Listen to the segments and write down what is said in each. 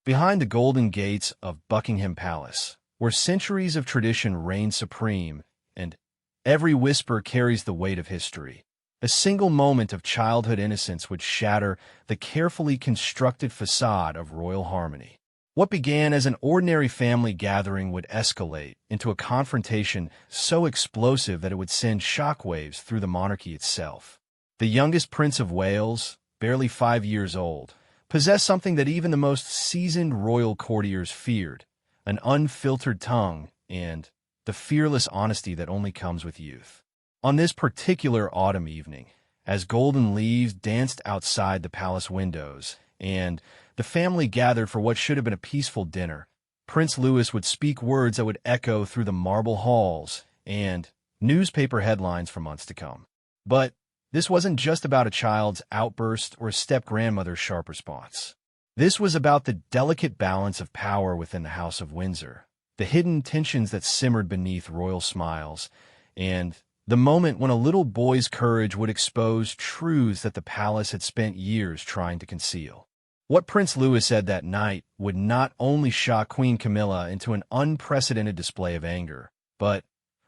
Behind the golden gates of Buckingham Palace, where centuries of tradition reign supreme, and every whisper carries the weight of history, a single moment of childhood innocence would shatter the carefully constructed facade of royal harmony. What began as an ordinary family gathering would escalate into a confrontation so explosive that it would send shockwaves through the monarchy itself. The youngest Prince of Wales, barely 5 years old, possessed something that even the most seasoned royal courtiers feared: an unfiltered tongue and the fearless honesty that only comes with youth. On this particular autumn evening, as golden leaves danced outside the palace windows, and the family gathered for what should have been a peaceful dinner, Prince Louis would speak words that would echo through the marble halls and newspaper headlines for months to come. But this wasn't just about a child's outburst or a step-grandmother's sharp response. This was about the delicate balance of power within the House of Windsor, the hidden tensions that simmered beneath royal smiles, and the moment when a little boy's courage would expose truths that the palace had spent years trying to conceal. What Prince Louis said that night would not only shock Queen Camilla into an unprecedented display of anger, but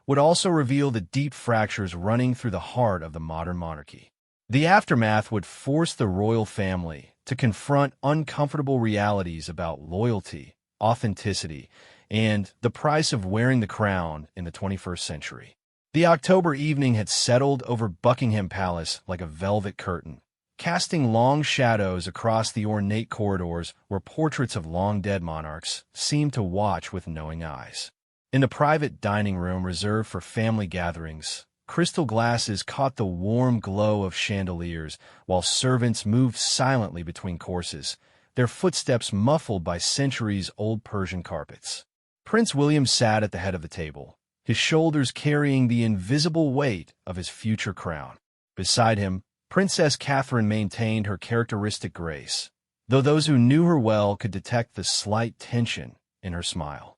would also reveal the deep fractures running through the heart of the modern monarchy. The aftermath would force the royal family to confront uncomfortable realities about loyalty, authenticity, and the price of wearing the crown in the 21st century. The October evening had settled over Buckingham Palace like a velvet curtain, casting long shadows across the ornate corridors where portraits of long-dead monarchs seemed to watch with knowing eyes. In the private dining room reserved for family gatherings, crystal glasses caught the warm glow of chandeliers while servants moved silently between courses, their footsteps muffled by centuries-old Persian carpets. Prince William sat at the head of the table, his shoulders carrying the invisible weight of his future crown. Beside him, Princess Catherine maintained her characteristic grace, though those who knew her well could detect the slight tension in her smile.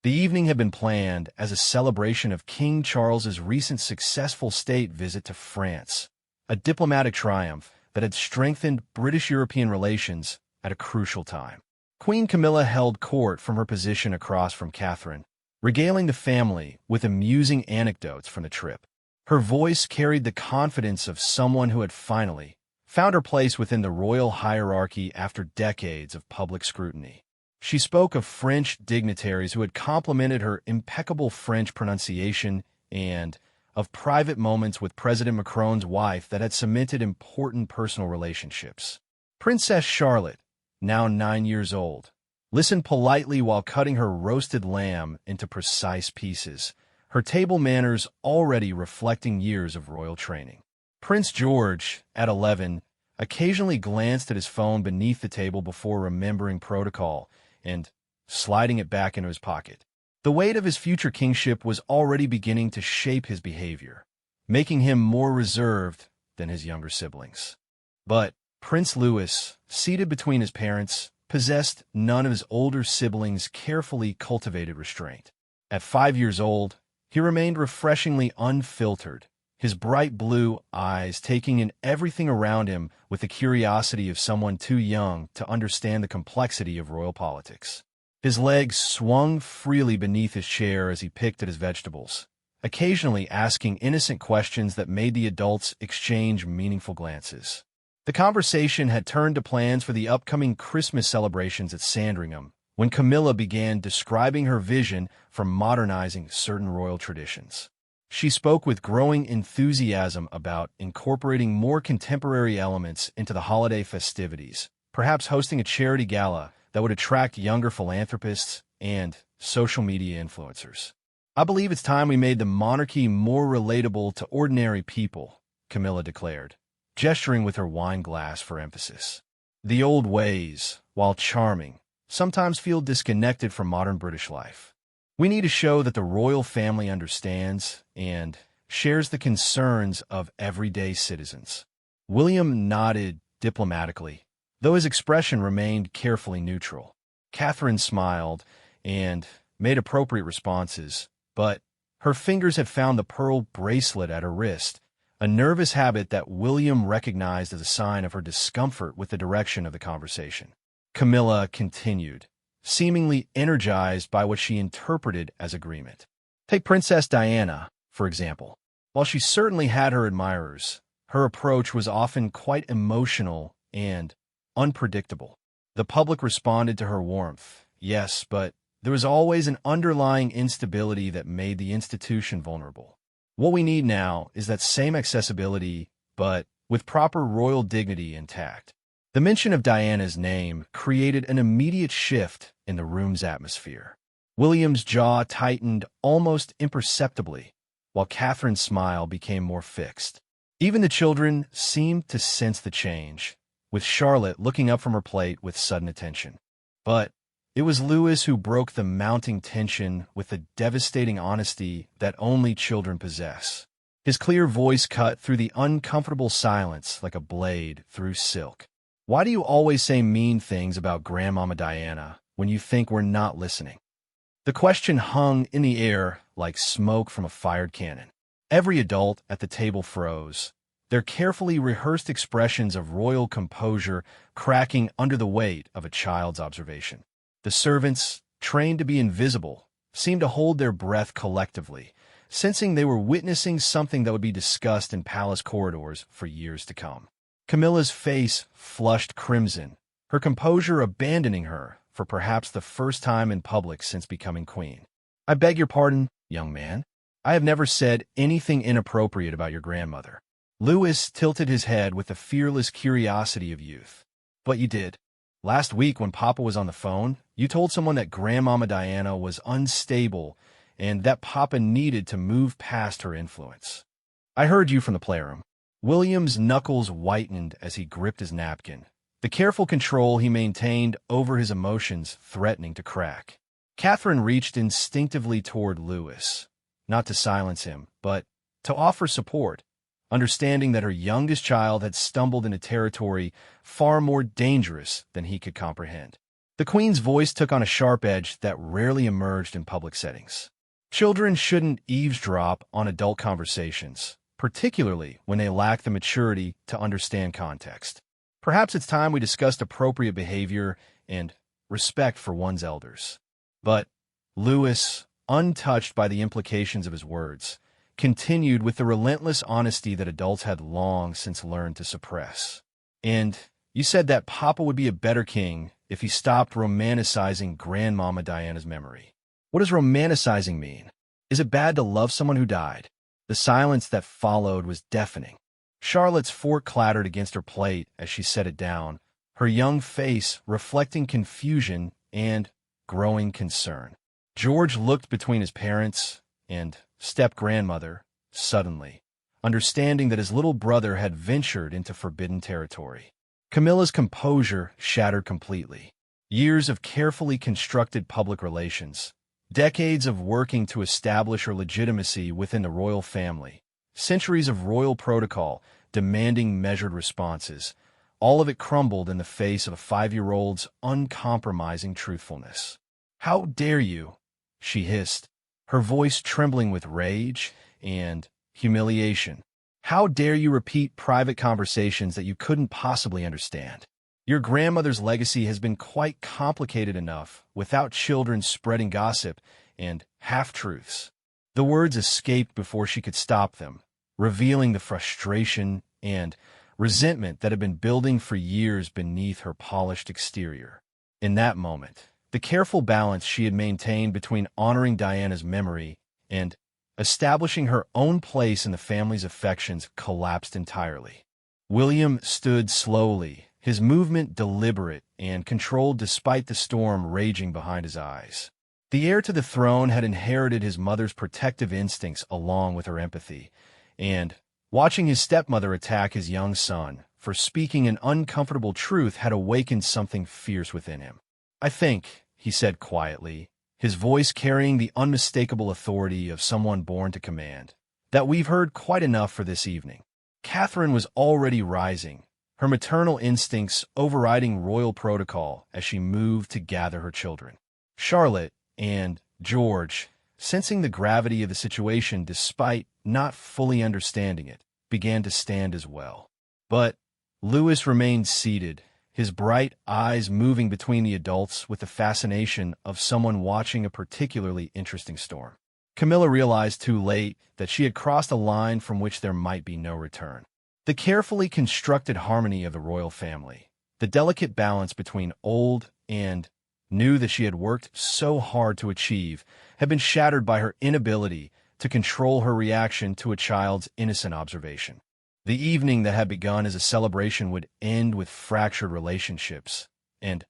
The evening had been planned as a celebration of King Charles's recent successful state visit to France, a diplomatic triumph that had strengthened British-European relations at a crucial time. Queen Camilla held court from her position across from Catherine, regaling the family with amusing anecdotes from the trip. Her voice carried the confidence of someone who had finally found her place within the royal hierarchy after decades of public scrutiny. She spoke of French dignitaries who had complimented her impeccable French pronunciation and of private moments with President Macron's wife that had cemented important personal relationships. Princess Charlotte, now 9 years old, listened politely while cutting her roasted lamb into precise pieces, her table manners already reflecting years of royal training. Prince George, at 11, occasionally glanced at his phone beneath the table before remembering protocol and sliding it back into his pocket. The weight of his future kingship was already beginning to shape his behavior, making him more reserved than his younger siblings. But Prince Louis, seated between his parents, possessed none of his older siblings' carefully cultivated restraint. At 5 years old, he remained refreshingly unfiltered, his bright blue eyes taking in everything around him with the curiosity of someone too young to understand the complexity of royal politics. His legs swung freely beneath his chair as he picked at his vegetables, occasionally asking innocent questions that made the adults exchange meaningful glances. The conversation had turned to plans for the upcoming Christmas celebrations at Sandringham, when Camilla began describing her vision for modernizing certain royal traditions. She spoke with growing enthusiasm about incorporating more contemporary elements into the holiday festivities, perhaps hosting a charity gala that would attract younger philanthropists and social media influencers. "I believe it's time we made the monarchy more relatable to ordinary people," Camilla declared, gesturing with her wine glass for emphasis. "The old ways, while charming, sometimes feel disconnected from modern British life. We need to show that the royal family understands and shares the concerns of everyday citizens." William nodded diplomatically, though his expression remained carefully neutral. Catherine smiled and made appropriate responses, but her fingers had found the pearl bracelet at her wrist, a nervous habit that William recognized as a sign of her discomfort with the direction of the conversation. Camilla continued, seemingly energized by what she interpreted as agreement. Take Princess Diana, for example. While she certainly had her admirers, her approach was often quite emotional and unpredictable. The public responded to her warmth, yes, but there was always an underlying instability that made the institution vulnerable. What we need now is that same accessibility, but with proper royal dignity intact. The mention of Diana's name created an immediate shift in the room's atmosphere. William's jaw tightened almost imperceptibly, while Catherine's smile became more fixed. Even the children seemed to sense the change, with Charlotte looking up from her plate with sudden attention. But it was Louis who broke the mounting tension with the devastating honesty that only children possess. His clear voice cut through the uncomfortable silence like a blade through silk. Why do you always say mean things about Grandmama Diana when you think we're not listening? The question hung in the air like smoke from a fired cannon. Every adult at the table froze, their carefully rehearsed expressions of royal composure cracking under the weight of a child's observation. The servants, trained to be invisible, seemed to hold their breath collectively, sensing they were witnessing something that would be discussed in palace corridors for years to come. Camilla's face flushed crimson, her composure abandoning her for perhaps the first time in public since becoming queen. I beg your pardon, young man. I have never said anything inappropriate about your grandmother. Louis tilted his head with the fearless curiosity of youth. But you did. Last week when Papa was on the phone, you told someone that Grandmama Diana was unstable and that Papa needed to move past her influence. I heard you from the playroom. William's knuckles whitened as he gripped his napkin, the careful control he maintained over his emotions threatening to crack. Catherine reached instinctively toward Louis, not to silence him, but to offer support, understanding that her youngest child had stumbled into territory far more dangerous than he could comprehend. The Queen's voice took on a sharp edge that rarely emerged in public settings. Children shouldn't eavesdrop on adult conversations, particularly when they lack the maturity to understand context. Perhaps it's time we discussed appropriate behavior and respect for one's elders. But Louis, untouched by the implications of his words, continued with the relentless honesty that adults had long since learned to suppress. And you said that Papa would be a better king if he stopped romanticizing Grandmama Diana's memory. What does romanticizing mean? Is it bad to love someone who died? The silence that followed was deafening. Charlotte's fork clattered against her plate as she set it down, her young face reflecting confusion and growing concern. George looked between his parents and step-grandmother, suddenly, understanding that his little brother had ventured into forbidden territory. Camilla's composure shattered completely. Years of carefully constructed public relations, decades of working to establish her legitimacy within the royal family, centuries of royal protocol demanding measured responses, all of it crumbled in the face of a 5-year-old's uncompromising truthfulness. "How dare you?" she hissed, her voice trembling with rage and humiliation. "How dare you repeat private conversations that you couldn't possibly understand? Your grandmother's legacy has been quite complicated enough without children spreading gossip and half-truths." The words escaped before she could stop them, revealing the frustration and resentment that had been building for years beneath her polished exterior. In that moment, the careful balance she had maintained between honoring Diana's memory and establishing her own place in the family's affections collapsed entirely. William stood slowly, his movement deliberate and controlled despite the storm raging behind his eyes. The heir to the throne had inherited his mother's protective instincts along with her empathy, and watching his stepmother attack his young son for speaking an uncomfortable truth had awakened something fierce within him. "I think," he said quietly, his voice carrying the unmistakable authority of someone born to command, "that we've heard quite enough for this evening." Catherine was already rising, her maternal instincts overriding royal protocol as she moved to gather her children. Charlotte and George, sensing the gravity of the situation despite not fully understanding it, began to stand as well. But Louis remained seated, his bright eyes moving between the adults with the fascination of someone watching a particularly interesting storm. Camilla realized too late that she had crossed a line from which there might be no return. The carefully constructed harmony of the royal family, the delicate balance between old and new that she had worked so hard to achieve, had been shattered by her inability to control her reaction to a child's innocent observation. The evening that had begun as a celebration would end with fractured relationships and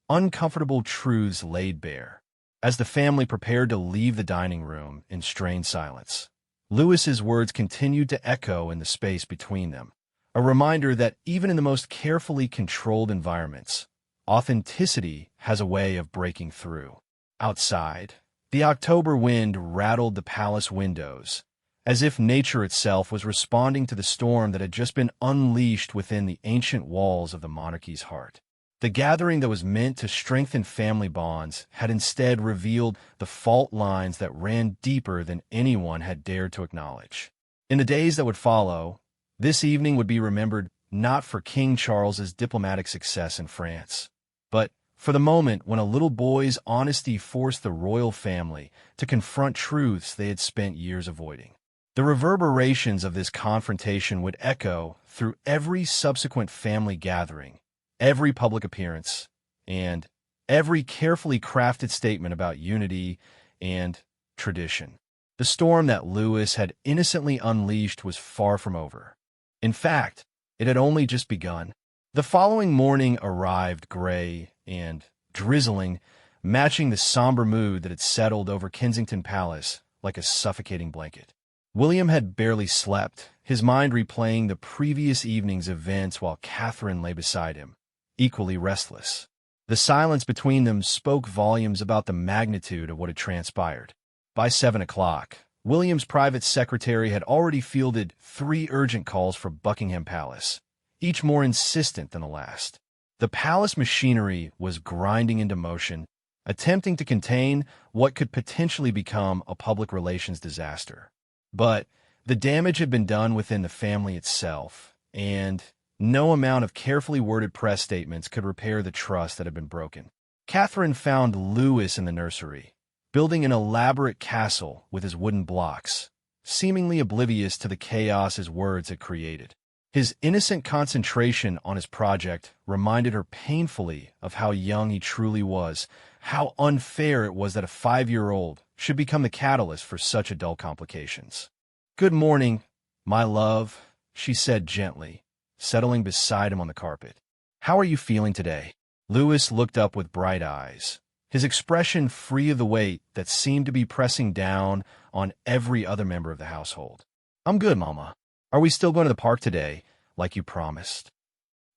uncomfortable truths laid bare. As the family prepared to leave the dining room in strained silence, Louis's words continued to echo in the space between them, a reminder that even in the most carefully controlled environments, authenticity has a way of breaking through. Outside, the October wind rattled the palace windows, as if nature itself was responding to the storm that had just been unleashed within the ancient walls of the monarchy's heart. The gathering that was meant to strengthen family bonds had instead revealed the fault lines that ran deeper than anyone had dared to acknowledge. In the days that would follow, this evening would be remembered not for King Charles's diplomatic success in France, but for the moment when a little boy's honesty forced the royal family to confront truths they had spent years avoiding. The reverberations of this confrontation would echo through every subsequent family gathering, every public appearance, and every carefully crafted statement about unity and tradition. The storm that Louis had innocently unleashed was far from over. In fact, it had only just begun. The following morning arrived gray and drizzling, matching the somber mood that had settled over Kensington Palace like a suffocating blanket. William had barely slept, his mind replaying the previous evening's events while Catherine lay beside him, equally restless. The silence between them spoke volumes about the magnitude of what had transpired. By 7 o'clock, William's private secretary had already fielded 3 urgent calls for Buckingham Palace, each more insistent than the last. The palace machinery was grinding into motion, attempting to contain what could potentially become a public relations disaster. But the damage had been done within the family itself, and no amount of carefully worded press statements could repair the trust that had been broken. Catherine found Louis in the nursery, building an elaborate castle with his wooden blocks, seemingly oblivious to the chaos his words had created. His innocent concentration on his project reminded her painfully of how young he truly was, how unfair it was that a 5-year-old should become the catalyst for such adult complications. "Good morning, my love," she said gently, settling beside him on the carpet. "How are you feeling today?" Louis looked up with bright eyes, his expression free of the weight that seemed to be pressing down on every other member of the household. "I'm good, Mama. Are we still going to the park today, like you promised?"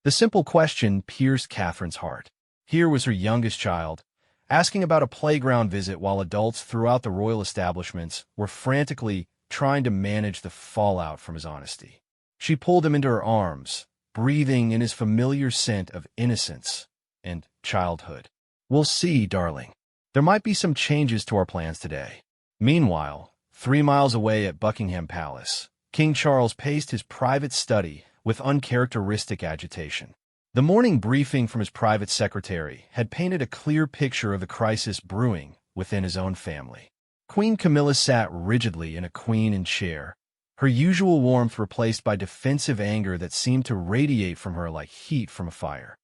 The simple question pierced Catherine's heart. Here was her youngest child, asking about a playground visit while adults throughout the royal establishments were frantically trying to manage the fallout from his honesty. She pulled him into her arms, breathing in his familiar scent of innocence and childhood. "We'll see, darling. There might be some changes to our plans today." Meanwhile, 3 miles away at Buckingham Palace, King Charles paced his private study with uncharacteristic agitation. The morning briefing from his private secretary had painted a clear picture of the crisis brewing within his own family. Queen Camilla sat rigidly in a queen chair, her usual warmth replaced by defensive anger that seemed to radiate from her like heat from a fire.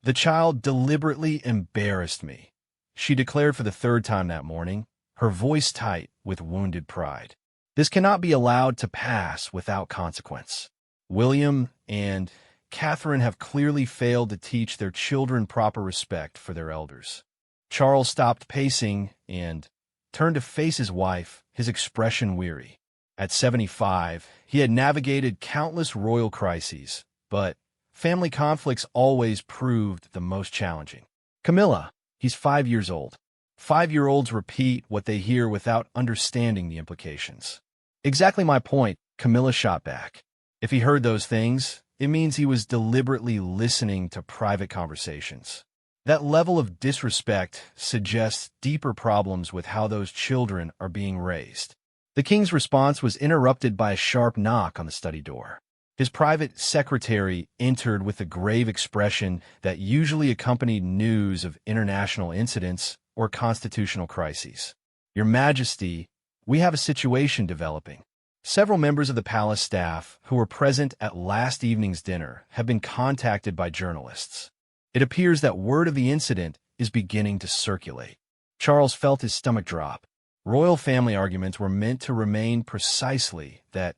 "The child deliberately embarrassed me," she declared for the 3rd time that morning, her voice tight with wounded pride. "This cannot be allowed to pass without consequence. William and Catherine have clearly failed to teach their children proper respect for their elders." Charles stopped pacing and turned to face his wife, his expression weary. At 75, he had navigated countless royal crises, but family conflicts always proved the most challenging. "Camilla, he's 5 years old. 5-year-olds repeat what they hear without understanding the implications." "Exactly my point," Camilla shot back. "If he heard those things, it means he was deliberately listening to private conversations. That level of disrespect suggests deeper problems with how those children are being raised." The king's response was interrupted by a sharp knock on the study door. His private secretary entered with the grave expression that usually accompanied news of international incidents or constitutional crises. "Your Majesty, we have a situation developing. Several members of the palace staff who were present at last evening's dinner have been contacted by journalists. It appears that word of the incident is beginning to circulate." Charles felt his stomach drop. Royal family arguments were meant to remain precisely that: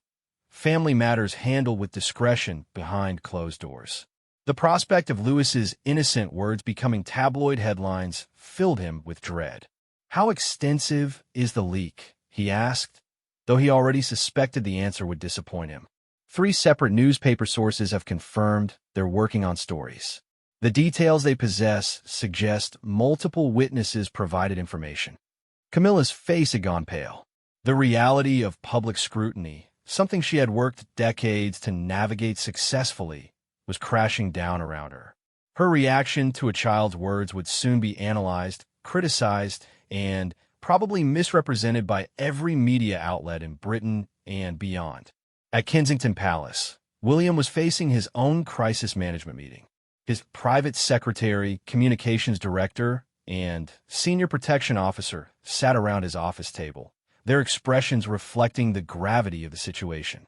family matters handled with discretion behind closed doors. The prospect of Louis's innocent words becoming tabloid headlines filled him with dread. "How extensive is the leak?" he asked, though he already suspected the answer would disappoint him. 3 separate newspaper sources have confirmed they're working on stories. The details they possess suggest multiple witnesses provided information. Camilla's face had gone pale. The reality of public scrutiny, something she had worked decades to navigate successfully, was crashing down around her. Her reaction to a child's words would soon be analyzed, criticized, and probably misrepresented by every media outlet in Britain and beyond. At Kensington Palace, William was facing his own crisis management meeting. His private secretary, communications director, and senior protection officer sat around his office table, their expressions reflecting the gravity of the situation.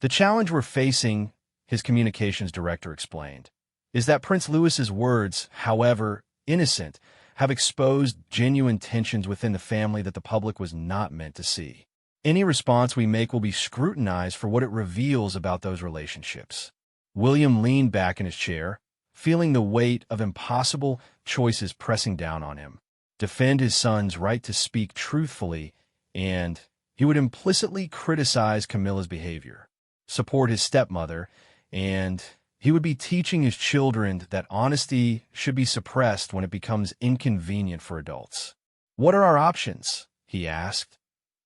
"The challenge we're facing," his communications director explained, "is that Prince Louis's words, however innocent, have exposed genuine tensions within the family that the public was not meant to see. Any response we make will be scrutinized for what it reveals about those relationships." William leaned back in his chair, feeling the weight of impossible choices pressing down on him. Defend his son's right to speak truthfully, and he would implicitly criticize Camilla's behavior. Support his stepmother, and he would be teaching his children that honesty should be suppressed when it becomes inconvenient for adults. "What are our options?" he asked,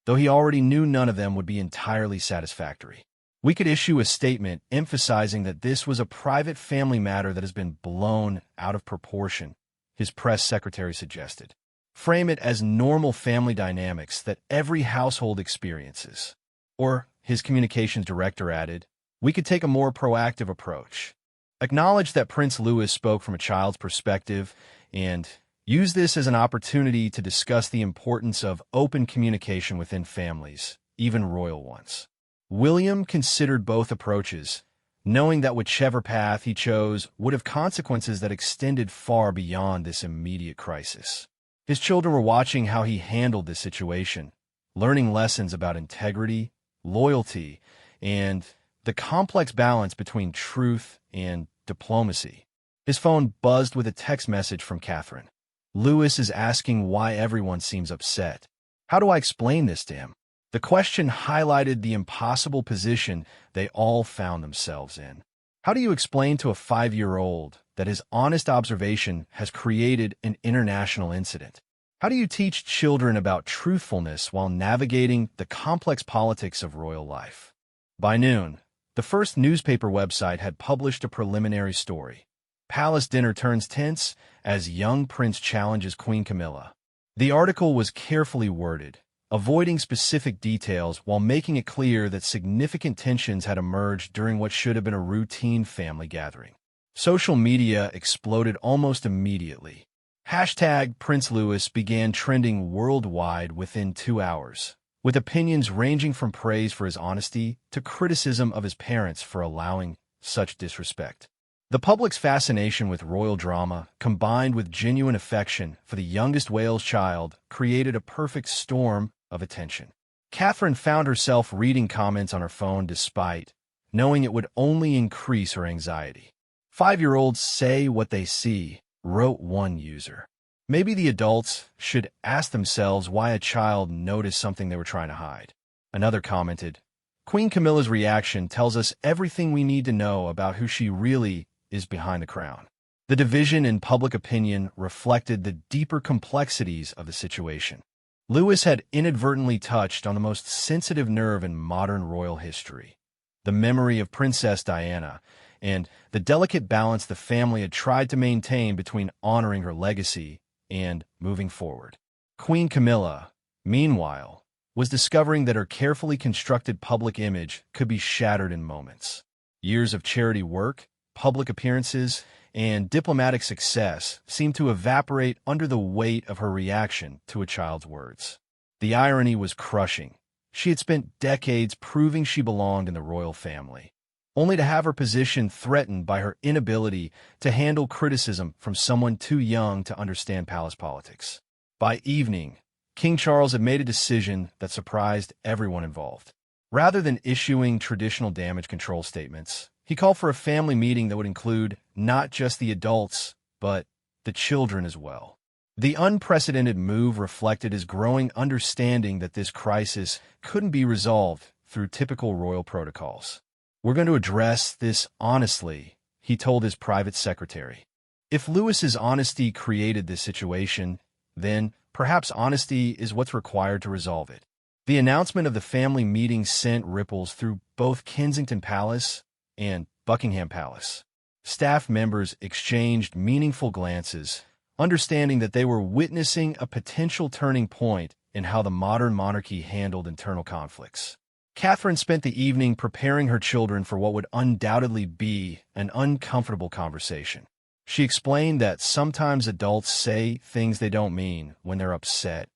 though he already knew none of them would be entirely satisfactory. "We could issue a statement emphasizing that this was a private family matter that has been blown out of proportion," his press secretary suggested. "Frame it as normal family dynamics that every household experiences." Or, his communications director added, "We could take a more proactive approach. Acknowledge that Prince Louis spoke from a child's perspective and use this as an opportunity to discuss the importance of open communication within families, even royal ones." William considered both approaches, knowing that whichever path he chose would have consequences that extended far beyond this immediate crisis. His children were watching how he handled this situation, learning lessons about integrity, loyalty, and the complex balance between truth and diplomacy. His phone buzzed with a text message from Catherine. "Louis is asking why everyone seems upset. How do I explain this to him?" The question highlighted the impossible position they all found themselves in. How do you explain to a 5-year-old that his honest observation has created an international incident? How do you teach children about truthfulness while navigating the complex politics of royal life? By noon, the first newspaper website had published a preliminary story. Palace dinner turns tense as young prince challenges Queen Camilla. The article was carefully worded, avoiding specific details while making it clear that significant tensions had emerged during what should have been a routine family gathering. Social media exploded almost immediately. Hashtag Prince Louis began trending worldwide within 2 hours, with opinions ranging from praise for his honesty to criticism of his parents for allowing such disrespect. The public's fascination with royal drama, combined with genuine affection for the youngest Wales child, created a perfect storm of attention. Catherine found herself reading comments on her phone despite knowing it would only increase her anxiety. 5-year-olds say what they see, wrote one user. Maybe the adults should ask themselves why a child noticed something they were trying to hide. Another commented, "Queen Camilla's reaction tells us everything we need to know about who she really is behind the crown." The division in public opinion reflected the deeper complexities of the situation. Louis had inadvertently touched on the most sensitive nerve in modern royal history, the memory of Princess Diana, and the delicate balance the family had tried to maintain between honoring her legacy and moving forward. Queen Camilla, meanwhile, was discovering that her carefully constructed public image could be shattered in moments. Years of charity work, public appearances, and diplomatic success seemed to evaporate under the weight of her reaction to a child's words. The irony was crushing. She had spent decades proving she belonged in the royal family, only to have her position threatened by her inability to handle criticism from someone too young to understand palace politics. By evening, King Charles had made a decision that surprised everyone involved. Rather than issuing traditional damage control statements, he called for a family meeting that would include not just the adults, but the children as well. The unprecedented move reflected his growing understanding that this crisis couldn't be resolved through typical royal protocols. "We're going to address this honestly," he told his private secretary. If Louis's honesty created this situation, then perhaps honesty is what's required to resolve it. The announcement of the family meeting sent ripples through both Kensington Palace and Buckingham Palace. Staff members exchanged meaningful glances, understanding that they were witnessing a potential turning point in how the modern monarchy handled internal conflicts. Catherine spent the evening preparing her children for what would undoubtedly be an uncomfortable conversation. She explained that sometimes adults say things they don't mean when they're upset,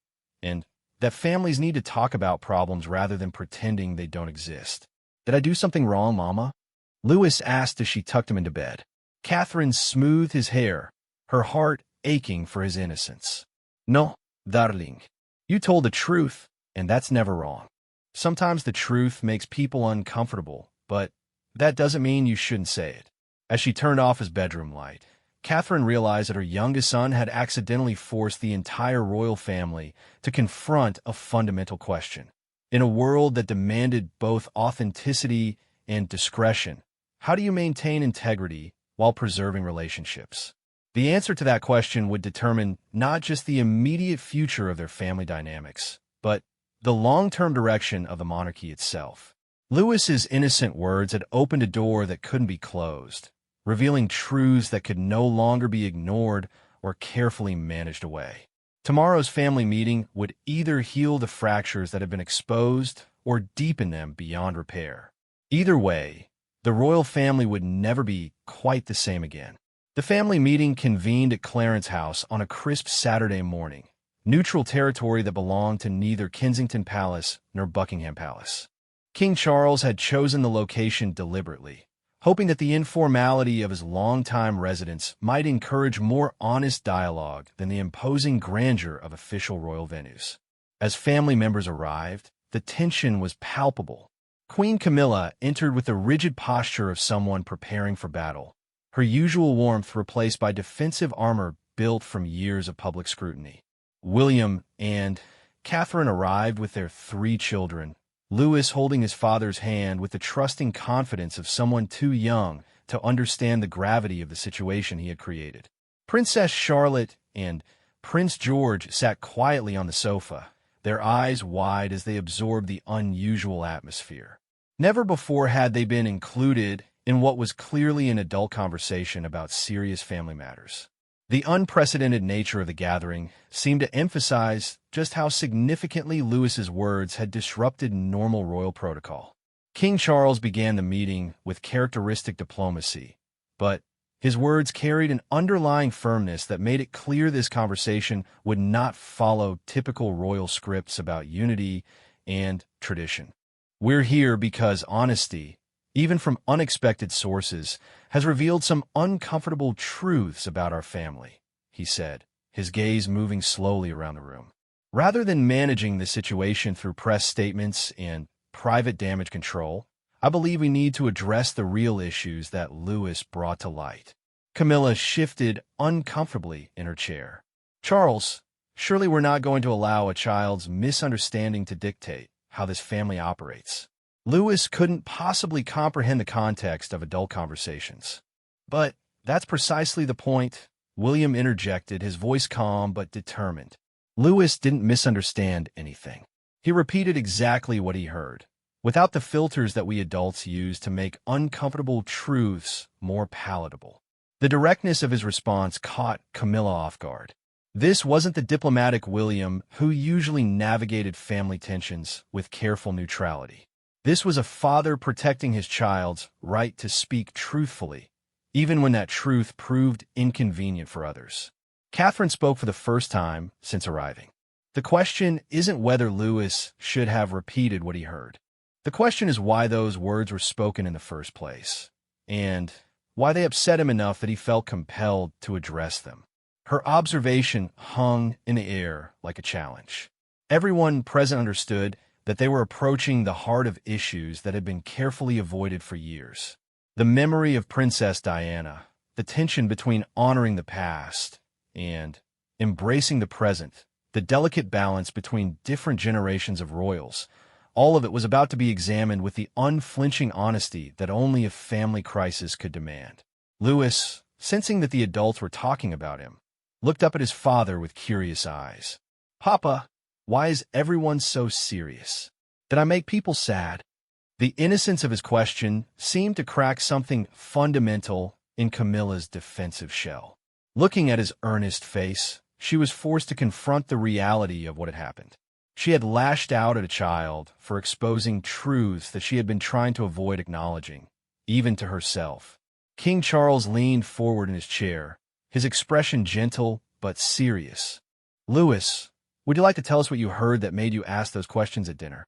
and that families need to talk about problems rather than pretending they don't exist. "Did I do something wrong, Mama?" Louis asked as she tucked him into bed. Catherine smoothed his hair, her heart aching for his innocence. "No, darling. You told the truth, and that's never wrong. Sometimes the truth makes people uncomfortable, but that doesn't mean you shouldn't say it." As she turned off his bedroom light, Catherine realized that her youngest son had accidentally forced the entire royal family to confront a fundamental question. In a world that demanded both authenticity and discretion, how do you maintain integrity while preserving relationships? The answer to that question would determine not just the immediate future of their family dynamics, but the long-term direction of the monarchy itself. Louis's innocent words had opened a door that couldn't be closed, revealing truths that could no longer be ignored or carefully managed away. Tomorrow's family meeting would either heal the fractures that had been exposed or deepen them beyond repair. Either way, the royal family would never be quite the same again. The family meeting convened at Clarence House on a crisp Saturday morning, neutral territory that belonged to neither Kensington Palace nor Buckingham Palace. King Charles had chosen the location deliberately, hoping that the informality of his longtime residence might encourage more honest dialogue than the imposing grandeur of official royal venues. As family members arrived, the tension was palpable. Queen Camilla entered with the rigid posture of someone preparing for battle, her usual warmth replaced by defensive armor built from years of public scrutiny. William and Catherine arrived with their 3 children, Louis holding his father's hand with the trusting confidence of someone too young to understand the gravity of the situation he had created. Princess Charlotte and Prince George sat quietly on the sofa, their eyes wide as they absorbed the unusual atmosphere. Never before had they been included in what was clearly an adult conversation about serious family matters. The unprecedented nature of the gathering seemed to emphasize just how significantly Louis's words had disrupted normal royal protocol. King Charles began the meeting with characteristic diplomacy, but his words carried an underlying firmness that made it clear this conversation would not follow typical royal scripts about unity and tradition. "We're here because honesty, even from unexpected sources, has revealed some uncomfortable truths about our family," he said, his gaze moving slowly around the room. "Rather than managing the situation through press statements and private damage control, I believe we need to address the real issues that Louis brought to light." Camilla shifted uncomfortably in her chair. "Charles, surely we're not going to allow a child's misunderstanding to dictate how this family operates." Louis couldn't possibly comprehend the context of adult conversations. "But that's precisely the point," William interjected, his voice calm but determined. Louis didn't misunderstand anything. He repeated exactly what he heard, without the filters that we adults use to make uncomfortable truths more palatable. The directness of his response caught Camilla off guard. This wasn't the diplomatic William who usually navigated family tensions with careful neutrality. This was a father protecting his child's right to speak truthfully, even when that truth proved inconvenient for others. Catherine spoke for the first time since arriving. The question isn't whether Lewis should have repeated what he heard. The question is why those words were spoken in the first place, and why they upset him enough that he felt compelled to address them. Her observation hung in the air like a challenge. Everyone present understood that they were approaching the heart of issues that had been carefully avoided for years. The memory of Princess Diana, the tension between honoring the past and embracing the present, the delicate balance between different generations of royals, all of it was about to be examined with the unflinching honesty that only a family crisis could demand. Lewis, sensing that the adults were talking about him, looked up at his father with curious eyes. "Papa, why is everyone so serious? Did I make people sad?" The innocence of his question seemed to crack something fundamental in Camilla's defensive shell. Looking at his earnest face, she was forced to confront the reality of what had happened. She had lashed out at a child for exposing truths that she had been trying to avoid acknowledging, even to herself. King Charles leaned forward in his chair, his expression gentle but serious. "Lewis, would you like to tell us what you heard that made you ask those questions at dinner?"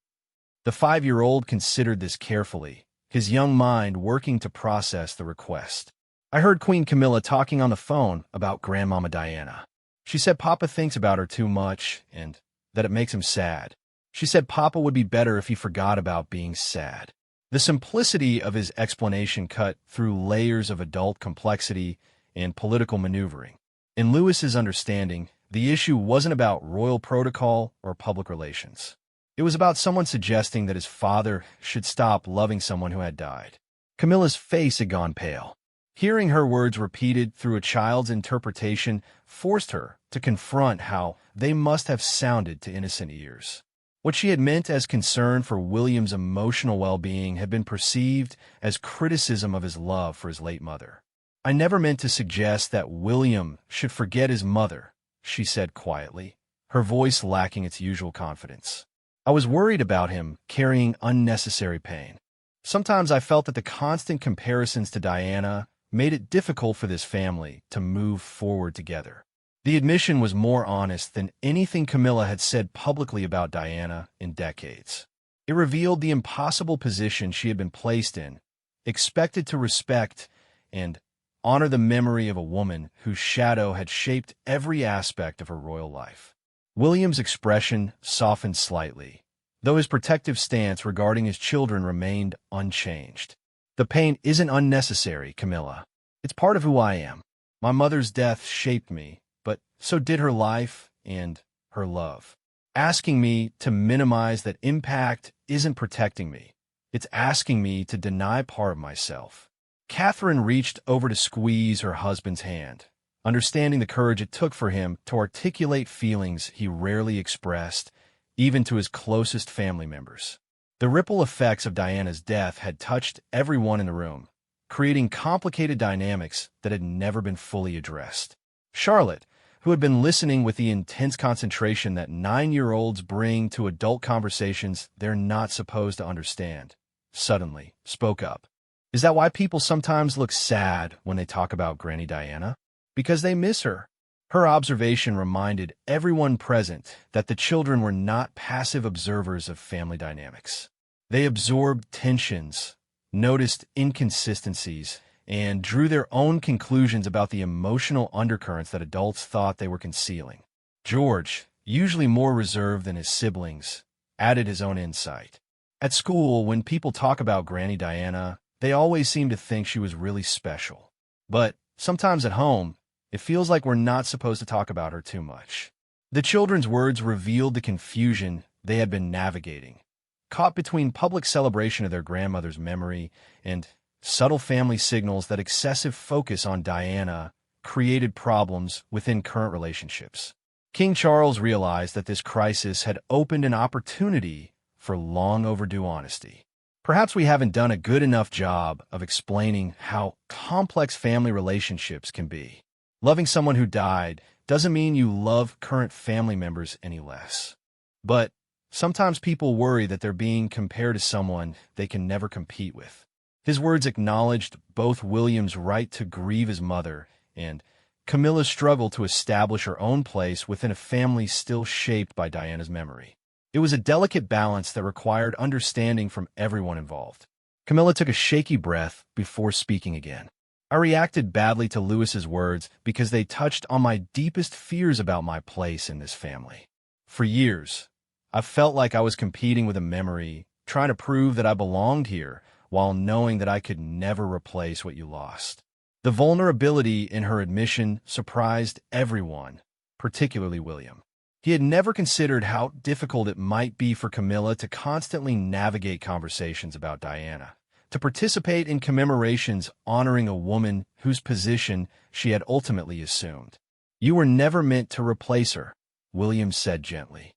The 5-year-old considered this carefully, his young mind working to process the request. "I heard Queen Camilla talking on the phone about Grandmama Diana. She said Papa thinks about her too much and that it makes him sad. She said Papa would be better if he forgot about being sad." The simplicity of his explanation cut through layers of adult complexity and political maneuvering. In Lewis's understanding, the issue wasn't about royal protocol or public relations. It was about someone suggesting that his father should stop loving someone who had died. Camilla's face had gone pale. Hearing her words repeated through a child's interpretation forced her to confront how they must have sounded to innocent ears. What she had meant as concern for William's emotional well-being had been perceived as criticism of his love for his late mother. "I never meant to suggest that William should forget his mother," she said quietly, her voice lacking its usual confidence. "I was worried about him carrying unnecessary pain. Sometimes I felt that the constant comparisons to Diana made it difficult for this family to move forward together." The admission was more honest than anything Camilla had said publicly about Diana in decades. It revealed the impossible position she had been placed in, expected to respect and honor the memory of a woman whose shadow had shaped every aspect of her royal life. William's expression softened slightly, though his protective stance regarding his children remained unchanged. "The pain isn't unnecessary, Camilla. It's part of who I am. My mother's death shaped me, but so did her life and her love. Asking me to minimize that impact isn't protecting me. It's asking me to deny part of myself." Catherine reached over to squeeze her husband's hand, understanding the courage it took for him to articulate feelings he rarely expressed, even to his closest family members. The ripple effects of Diana's death had touched everyone in the room, creating complicated dynamics that had never been fully addressed. Charlotte, who had been listening with the intense concentration that 9-year-olds bring to adult conversations they're not supposed to understand, suddenly spoke up. "Is that why people sometimes look sad when they talk about Granny Diana? Because they miss her." Her observation reminded everyone present that the children were not passive observers of family dynamics. They absorbed tensions, noticed inconsistencies, and drew their own conclusions about the emotional undercurrents that adults thought they were concealing. George, usually more reserved than his siblings, added his own insight. "At school, when people talk about Granny Diana, they always seem to think she was really special. But sometimes at home, it feels like we're not supposed to talk about her too much." The children's words revealed the confusion they had been navigating, caught between public celebration of their grandmother's memory and subtle family signals that excessive focus on Diana created problems within current relationships. King Charles realized that this crisis had opened an opportunity for long overdue honesty. "Perhaps we haven't done a good enough job of explaining how complex family relationships can be. Loving someone who died doesn't mean you love current family members any less. But Sometimes people worry that they're being compared to someone they can never compete with. His words acknowledged both William's right to grieve his mother and Camilla's struggle to establish her own place within a family still shaped by Diana's memory. It was a delicate balance that required understanding from everyone involved. Camilla took a shaky breath before speaking again. I reacted badly to Lewis's words because they touched on my deepest fears about my place in this family. For years, I felt like I was competing with a memory, trying to prove that I belonged here, while knowing that I could never replace what you lost. The vulnerability in her admission surprised everyone, particularly William. He had never considered how difficult it might be for Camilla to constantly navigate conversations about Diana, to participate in commemorations honoring a woman whose position she had ultimately assumed. "You were never meant to replace her," William said gently.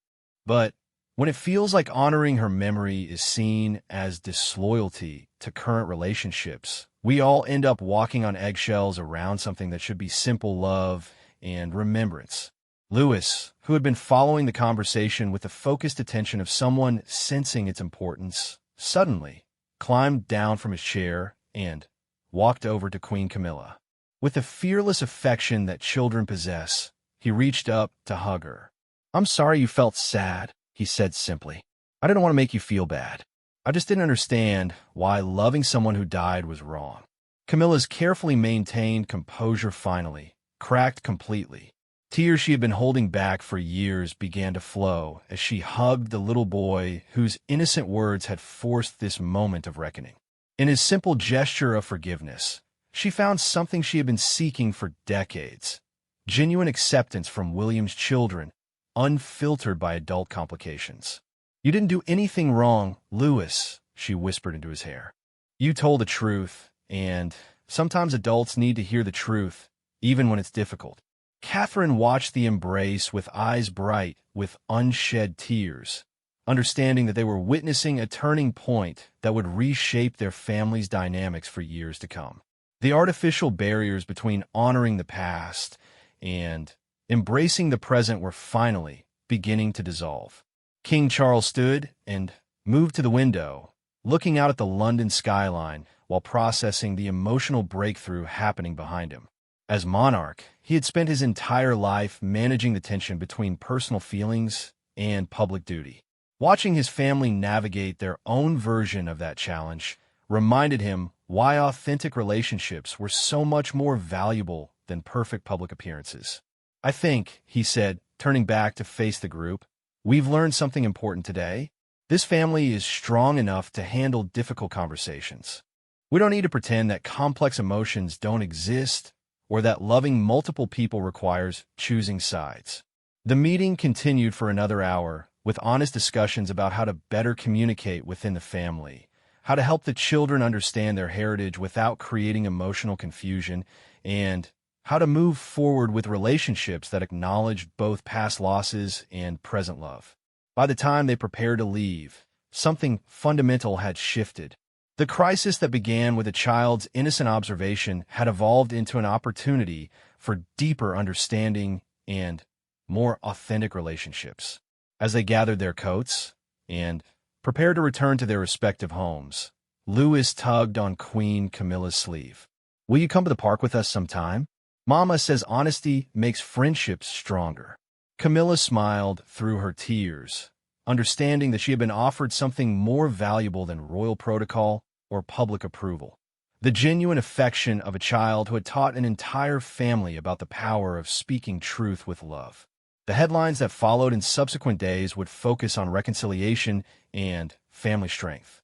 "But when it feels like honoring her memory is seen as disloyalty to current relationships, we all end up walking on eggshells around something that should be simple love and remembrance." Lewis, who had been following the conversation with the focused attention of someone sensing its importance, suddenly climbed down from his chair and walked over to Queen Camilla. With the fearless affection that children possess, he reached up to hug her. "I'm sorry you felt sad," he said simply. "I didn't want to make you feel bad. I just didn't understand why loving someone who died was wrong." Camilla's carefully maintained composure finally cracked completely. Tears she had been holding back for years began to flow as she hugged the little boy whose innocent words had forced this moment of reckoning. In his simple gesture of forgiveness, she found something she had been seeking for decades: genuine acceptance from William's children, unfiltered by adult complications. "You didn't do anything wrong, Lewis," she whispered into his hair. "You told the truth, and sometimes adults need to hear the truth, even when it's difficult." Catherine watched the embrace with eyes bright with unshed tears, understanding that they were witnessing a turning point that would reshape their family's dynamics for years to come. The artificial barriers between honoring the past and embracing the present were finally beginning to dissolve. King Charles stood and moved to the window, looking out at the London skyline while processing the emotional breakthrough happening behind him. As monarch, he had spent his entire life managing the tension between personal feelings and public duty. Watching his family navigate their own version of that challenge reminded him why authentic relationships were so much more valuable than perfect public appearances. "I think," he said, turning back to face the group, "we've learned something important today. This family is strong enough to handle difficult conversations. We don't need to pretend that complex emotions don't exist or that loving multiple people requires choosing sides." The meeting continued for another hour, with honest discussions about how to better communicate within the family, how to help the children understand their heritage without creating emotional confusion, and how to move forward with relationships that acknowledged both past losses and present love. By the time they prepared to leave, something fundamental had shifted. The crisis that began with a child's innocent observation had evolved into an opportunity for deeper understanding and more authentic relationships. As they gathered their coats and prepared to return to their respective homes, Lewis tugged on Queen Camilla's sleeve. "Will you come to the park with us sometime? Mama says honesty makes friendships stronger." Camilla smiled through her tears, understanding that she had been offered something more valuable than royal protocol or public approval: the genuine affection of a child who had taught an entire family about the power of speaking truth with love. The headlines that followed in subsequent days would focus on reconciliation and family strength.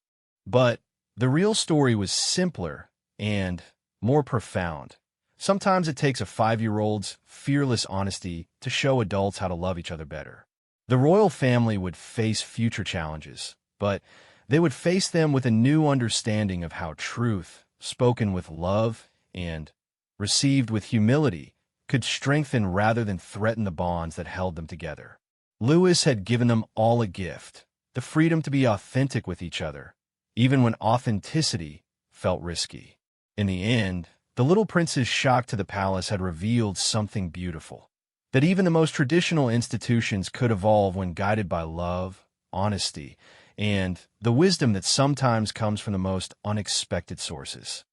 But the real story was simpler and more profound. Sometimes it takes a 5-year-old's fearless honesty to show adults how to love each other better. The royal family would face future challenges, but they would face them with a new understanding of how truth, spoken with love and received with humility, could strengthen rather than threaten the bonds that held them together. Lewis had given them all a gift: the freedom to be authentic with each other, even when authenticity felt risky. In the end, the little prince's shock to the palace had revealed something beautiful: that even the most traditional institutions could evolve when guided by love, honesty, and the wisdom that sometimes comes from the most unexpected sources.